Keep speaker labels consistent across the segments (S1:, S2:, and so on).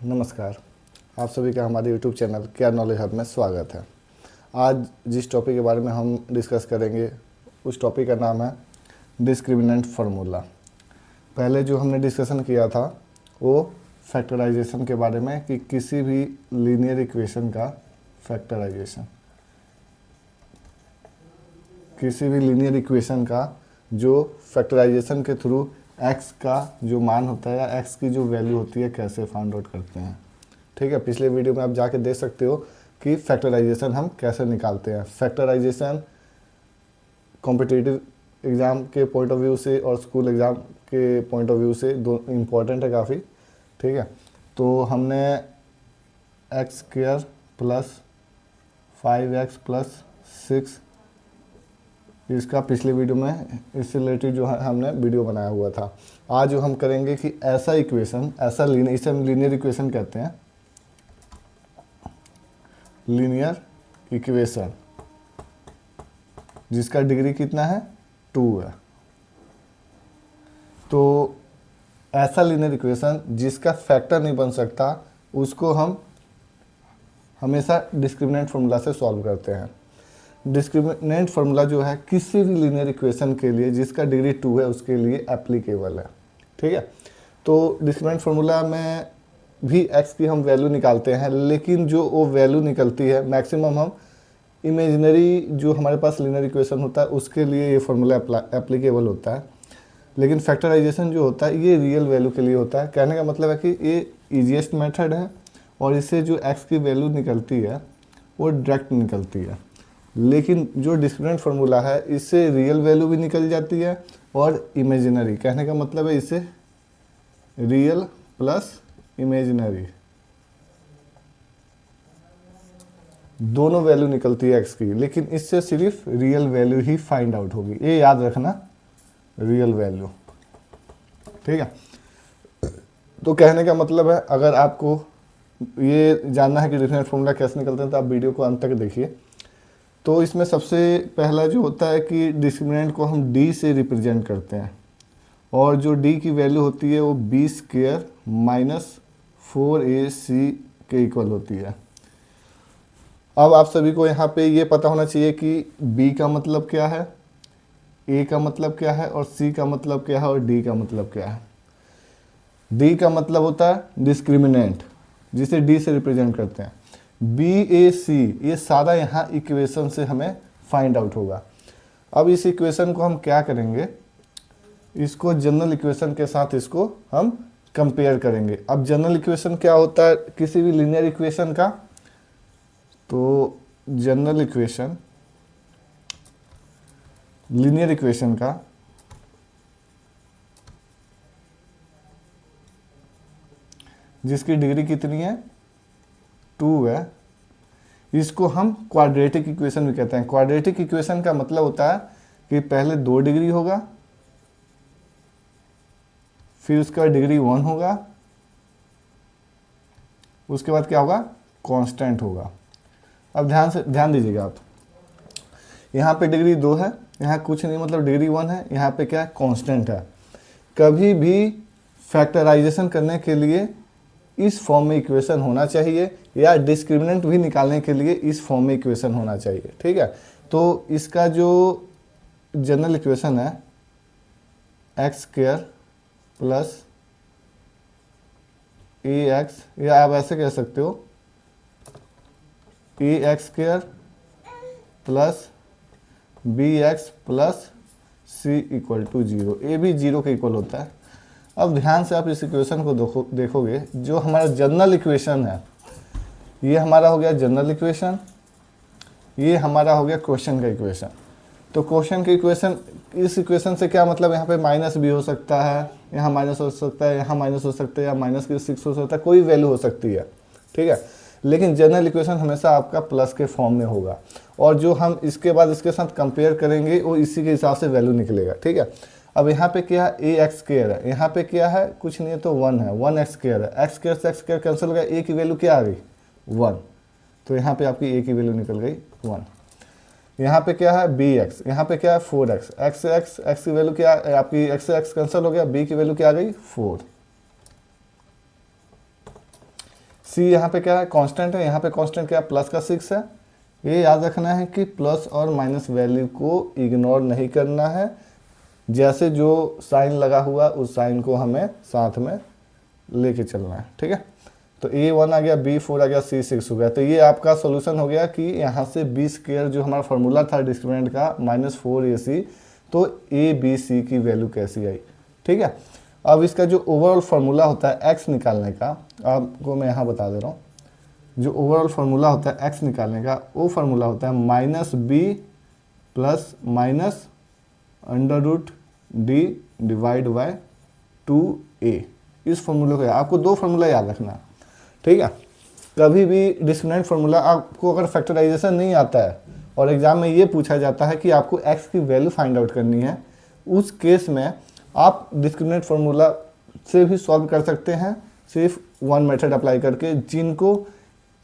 S1: नमस्कार। आप सभी का हमारे YouTube चैनल क्या नॉलेज हब में स्वागत है। आज जिस टॉपिक के बारे में हम डिस्कस करेंगे उस टॉपिक का नाम है डिस्क्रिमिनेंट फार्मूला। पहले जो हमने डिस्कशन किया था वो फैक्टराइजेशन के बारे में कि किसी भी लीनियर इक्वेशन का फैक्टराइजेशन, किसी भी लीनियर इक्वेशन का जो फैक्टराइजेशन के थ्रू x का जो मान होता है या x की जो वैल्यू होती है कैसे फाइंड आउट करते हैं। ठीक है, पिछले वीडियो में आप जाके देख सकते हो कि फैक्टराइजेशन हम कैसे निकालते हैं। फैक्टराइजेशन कॉम्पिटिटिव एग्ज़ाम के पॉइंट ऑफ व्यू से और स्कूल एग्ज़ाम के पॉइंट ऑफ व्यू से दो इम्पॉर्टेंट है काफ़ी। ठीक है, तो हमने x square plus 5x plus 6 इसका पिछले वीडियो में इससे रिलेटेड जो है हमने वीडियो बनाया हुआ था। आज जो हम करेंगे कि ऐसा इक्वेशन, ऐसा इसे हम लीनियर इक्वेशन कहते हैं, लीनियर इक्वेशन जिसका डिग्री कितना है 2 है। तो ऐसा लीनियर इक्वेशन जिसका फैक्टर नहीं बन सकता उसको हम हमेशा डिस्क्रिमिनेंट फार्मूला से सॉल्व करते हैं। डिस्क्रिमिनेंट फार्मूला जो है किसी भी लीनियर इक्वेशन के लिए जिसका डिग्री 2 है उसके लिए एप्लीकेबल है। ठीक है, तो डिस्क्रिमिनेंट फार्मूला में भी x की हम वैल्यू निकालते हैं, लेकिन जो वो वैल्यू निकलती है मैक्सिमम हम इमेजिनरी जो हमारे पास लीनियर इक्वेशन होता है उसके लिए ये फार्मूला एप्लीकेबल होता है। लेकिन फैक्टराइजेशन जो होता है ये रियल वैल्यू के लिए होता है। कहने का मतलब है कि ये ईजीएस्ट मेथड है और इससे जो x की वैल्यू निकलती है वो डायरेक्ट निकलती है। लेकिन जो डिस्क्रिमिनेंट फार्मूला है इससे रियल वैल्यू भी निकल जाती है और इमेजिनरी, कहने का मतलब है इससे रियल प्लस इमेजिनरी दोनों वैल्यू निकलती है x की, लेकिन इससे सिर्फ रियल वैल्यू ही फाइंड आउट होगी। ये याद रखना, रियल वैल्यू। ठीक है, तो कहने का मतलब है अगर आपको ये जानना है कि डिस्क्रिमिनेंट फार्मूला कैसे निकलते हैं तो आप वीडियो को अंत तक देखिए। तो इसमें सबसे पहला जो होता है कि डिस्क्रिमिनेंट को हम d से रिप्रेजेंट करते हैं और जो d की वैल्यू होती है वो b स्क्वायर माइनस 4ac के इक्वल होती है। अब आप सभी को यहाँ पे ये पता होना चाहिए कि b का मतलब क्या है, a का मतलब क्या है और c का मतलब क्या है और d का मतलब क्या है। d का मतलब होता है डिस्क्रिमिनेंट जिसे d से रिप्रेजेंट करते हैं। BAC ये सारा यहाँ इक्वेशन से हमें फाइंड आउट होगा। अब इस इक्वेशन को हम क्या करेंगे, इसको जनरल इक्वेशन के साथ इसको हम कंपेयर करेंगे। अब जनरल इक्वेशन क्या होता है किसी भी लीनियर इक्वेशन का, तो जनरल इक्वेशन लीनियर इक्वेशन का जिसकी डिग्री कितनी है 2 है, इसको हम क्वाड्रेटिक इक्वेशन भी कहते हैं। क्वाड्रेटिक इक्वेशन का मतलब होता है कि पहले 2 डिग्री होगा, फिर उसका डिग्री 1 होगा, उसके बाद क्या होगा कांस्टेंट होगा। अब ध्यान दीजिएगा आप, यहाँ पे डिग्री 2 है, यहाँ कुछ नहीं मतलब डिग्री 1 है, यहाँ पे क्या है कांस्टेंट है। कभी भी फैक्टराइजेशन करने के लिए इस फॉर्म में इक्वेशन होना चाहिए या डिस्क्रिमिनेंट भी निकालने के लिए इस फॉर्म में इक्वेशन होना चाहिए। ठीक है, तो इसका जो जनरल इक्वेशन है एक्स स्क्वायर प्लस ax, या आप ऐसे कह सकते हो ax square plus bx plus c equal to 0। A भी 0 के इक्वल होता है। अब ध्यान से आप इस इक्वेशन को देखोगे, जो हमारा जनरल इक्वेशन है ये हमारा हो गया जनरल इक्वेशन, ये हमारा हो गया क्वेश्चन का इक्वेशन। तो क्वेश्चन का इक्वेशन, इस इक्वेशन से क्या मतलब यहाँ पे माइनस भी हो सकता है, यहाँ माइनस हो सकता है, यहाँ माइनस हो सकता है, या माइनस के 6 हो सकता है, कोई वैल्यू हो सकती है। ठीक है, लेकिन जनरल इक्वेशन हमेशा आपका प्लस के फॉर्म में होगा और जो हम इसके बाद इसके साथ कंपेयर करेंगे वो इसी के हिसाब से वैल्यू निकलेगा। ठीक है, अब यहाँ पे क्या है ए एक्स स्क्वायर है, यहाँ पे क्या है कुछ नहीं है तो 1 है, 1 एक्स स्क्वायर है, एक्स स्क्वायर से एक्स स्क्वायर कैंसिल हो गया, ए की वैल्यू क्या आ गई 1, तो यहाँ पे आपकी ए की वैल्यू निकल गई 1। यहाँ पे क्या है बी एक्स, यहाँ पे क्या है 4x, एक्स की वैल्यू क्या आपकी, एक्स कैंसिल हो गया, बी की वैल्यू क्या आ गई 4। सी यहाँ पे क्या है, कांस्टेंट है, यहाँ पे कांस्टेंट क्या है, प्लस का 6 है। ये याद रखना है कि प्लस और माइनस वैल्यू को इग्नोर नहीं करना है, जैसे जो साइन लगा हुआ उस साइन को हमें साथ में लेके चलना है, ठीक है। तो A1 आ गया, B4 आ गया, C6 हो गया। तो ये आपका सॉल्यूशन हो गया कि यहाँ से B स्क्वायर जो हमारा फार्मूला था डिस्क्रिमिनेंट का -4AC, तो ABC की वैल्यू कैसी आई, ठीक है। अब इसका जो ओवरऑल फार्मूला होता है x निकालने का, आपको मैं यहाँ बता दे रहा हूँ, जो ओवरऑल फार्मूला होता है x निकालने का, वो फार्मूला होता है -b plus minus √d divide by 2a। इस फार्मूले को आपको दो फार्मूला याद रखना है, ठीक है। कभी भी डिस्क्रिमिनेंट फार्मूला आपको अगर फैक्टराइजेशन नहीं आता है और एग्जाम में ये पूछा जाता है कि आपको x की वैल्यू फाइंड आउट करनी है, उस केस में आप डिस्क्रिमिनेंट फार्मूला से भी सॉल्व कर सकते हैं, सिर्फ वन मेथड अप्लाई करके, जिनको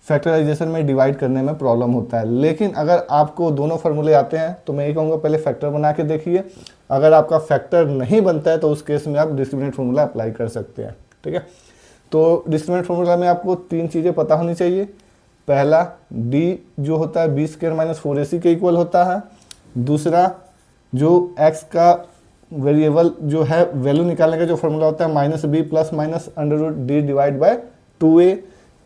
S1: फैक्टराइजेशन में डिवाइड करने में प्रॉब्लम होता है। लेकिन अगर आपको दोनों फार्मूले आते हैं तो मैं ये कहूँगा पहले फैक्टर बना के देखिए। अगर आपका फैक्टर नहीं बनता है तो उस केस में आप डिस्क्रिमिनेंट फार्मूला अप्लाई कर सकते हैं, ठीक है। तो डिस्क्रिमिनेंट फार्मूला में आपको तीन चीज़ें पता होनी चाहिए। पहला, d जो होता है B² - 4AC के इक्वल होता है। दूसरा, जो x का वेरिएबल जो है वैल्यू निकालने का जो फार्मूला होता है -b plus minus √d divide by 2a।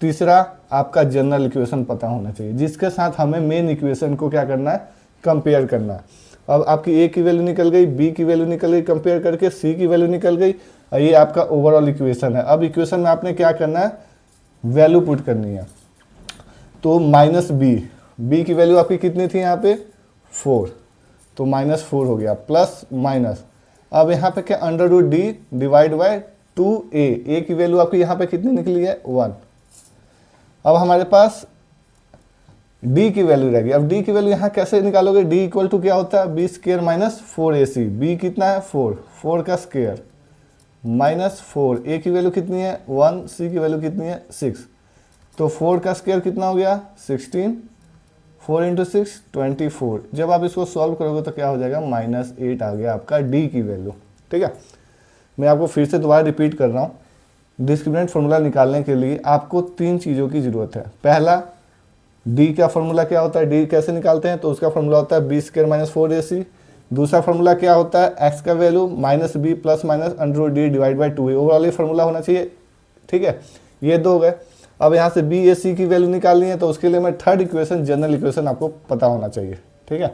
S1: तीसरा, आपका जनरल इक्वेशन पता होना चाहिए, जिसके साथ हमें मेन इक्वेशन को क्या करना है, कंपेयर करना है। अब आपकी a की वैल्यू निकल गई, b की वैल्यू निकल गई, कंपेयर करके c की वैल्यू निकल गई। ये आपका ओवरऑल इक्वेशन है। अब इक्वेशन में आपने क्या करना है, वैल्यू पुट करनी है। तो -b की वैल्यू आपकी कितनी थी यहाँ पे, 4, तो -4 हो गया, प्लस माइनस। अब यहाँ पे क्या, √d डिवाइड बाय 2a। की वैल्यू आपकी यहाँ पे कितनी निकली है, 1। अब हमारे पास d की वैल्यू रहेगी। अब d की वैल्यू यहाँ कैसे निकालोगे, d इक्वल टू क्या होता है, B² - 4AC। b कितना है, 4 का स्क्वायर -4। a की वैल्यू कितनी है, 1। c की वैल्यू कितनी है, 6। तो 4 का स्क्वायर कितना हो गया, 16। 4 × 6 24। जब आप इसको सॉल्व करोगे तो क्या हो जाएगा, -8 आ गया आपका d की वैल्यू, ठीक है। मैं आपको फिर से दोबारा रिपीट कर रहा हूँ। डिस्क्रिमिनेंट फार्मूला निकालने के लिए आपको तीन चीज़ों की ज़रूरत है। पहला, d का फार्मूला क्या होता है, d कैसे निकालते हैं, तो उसका फार्मूला होता है B² - 4AC। दूसरा फार्मूला क्या होता है, x का value -b plus minus √d divide by 2a। Overall ये फार्मूला होना चाहिए, ठीक है। ये दो हो गए। अब यहाँ से BAC की वैल्यू निकालनी है, तो उसके लिए मैं थर्ड इक्वेशन, जनरल इक्वेशन आपको पता होना चाहिए, ठीक है।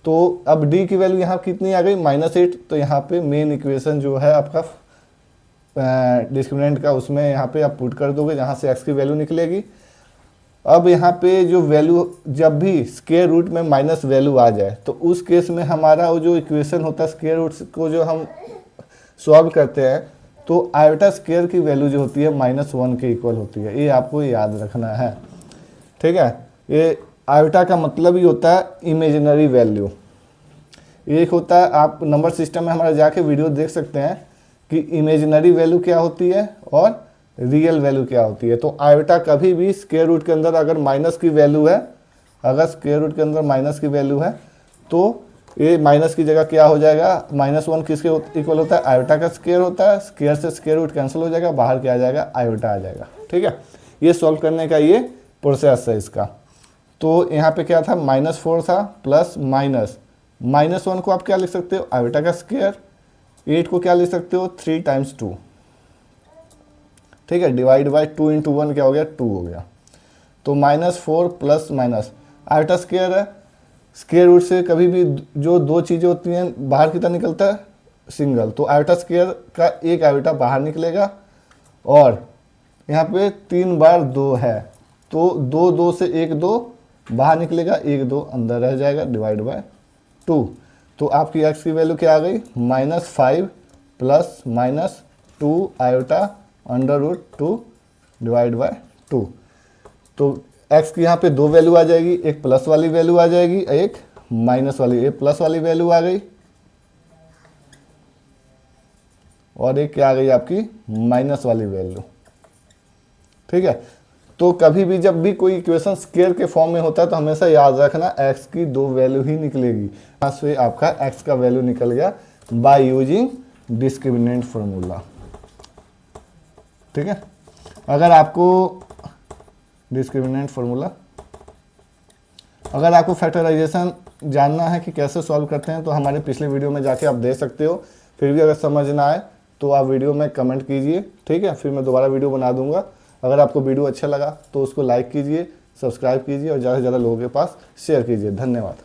S1: तो अब d की वैल्यू यहाँ कितनी आ गई, -8। तो यहाँ पे मेन इक्वेशन जो है आपका डिस्क्रिमिनेंट का, उसमें यहाँ पे आप पुट कर दोगे, जहाँ से x की वैल्यू निकलेगी। अब यहाँ पे जो वैल्यू, जब भी स्क्वायर रूट में माइनस वैल्यू आ जाए तो उस केस में हमारा वो जो इक्वेशन होता है स्क्वायर रूट को जो हम सॉल्व करते हैं, तो आयोटा स्क्वायर की वैल्यू जो होती है -1 के इक्वल होती है। ये आपको याद रखना है, ठीक है। ये आयोटा का मतलब ही होता है इमेजिनरी वैल्यू। एक होता है, आप नंबर सिस्टम में हमारा जाके वीडियो देख सकते हैं कि इमेजिनरी वैल्यू क्या होती है और रियल वैल्यू क्या होती है। तो आयोटा कभी भी स्क्वायर रूट के अंदर अगर माइनस की वैल्यू है, अगर स्क्वायर रूट के अंदर माइनस की वैल्यू है, तो ये माइनस की जगह क्या हो जाएगा, -1 किसके इक्वल होता है, आयोटा का स्क्वायर होता है। स्क्वायर से स्क्वायर रूट कैंसिल हो जाएगा, बाहर क्या आ जाएगा, आयोटा आ जाएगा, ठीक है। ये सॉल्व करने का ये प्रोसेस है इसका। तो यहाँ पे क्या था, -4 था, प्लस माइनस -1 को आप क्या लिख सकते हो, आयोटा का स्क्वायर। 8 को क्या लिख सकते हो, 3 × 2, ठीक है, डिवाइड बाय 2 × 1 क्या हो गया, 2 हो गया। तो -4 प्लस माइनस, आयोटा स्क्वायर है, स्क्वायर रूट से कभी भी जो दो चीज़ें होती हैं बाहर की तरह निकलता है सिंगल, तो आयोटा स्क्वायर का एक आयोटा बाहर निकलेगा। और यहाँ पे 3 बार 2 है, तो 2 से 1 2 बाहर निकलेगा, 1 2 अंदर रह जाएगा, डिवाइड बाय 2। तो आपकी x की वैल्यू क्या आ गई, -5 plus minus 2 iota √2 divide by 2। तो x की यहाँ पे दो वैल्यू आ जाएगी, एक प्लस वाली वैल्यू आ जाएगी, एक माइनस वाली। एक प्लस वाली वैल्यू आ गई और एक क्या आ गई आपकी, माइनस वाली वैल्यू, ठीक है। तो कभी भी जब भी कोई इक्वेशन स्क्वायर के फॉर्म में होता है तो हमेशा याद रखना x की दो वैल्यू ही निकलेगी। यहाँ से आपका x का वैल्यू निकल गया बाय यूजिंग डिस्क्रिमिनेंट फार्मूला, ठीक है। अगर आपको डिस्क्रिमिनेंट फार्मूला। अगर आपको फैक्टराइजेशन जानना है कि कैसे सॉल्व करते हैं तो हमारे पिछले वीडियो में जाके आप देख सकते हो। फिर भी अगर समझ ना आए तो आप वीडियो में कमेंट कीजिए, ठीक है, फिर मैं दोबारा वीडियो बना दूंगा। अगर आपको वीडियो अच्छा लगा तो उसको लाइक कीजिए, सब्सक्राइब कीजिए और ज़्यादा से ज़्यादा लोगों के पास शेयर कीजिए। धन्यवाद।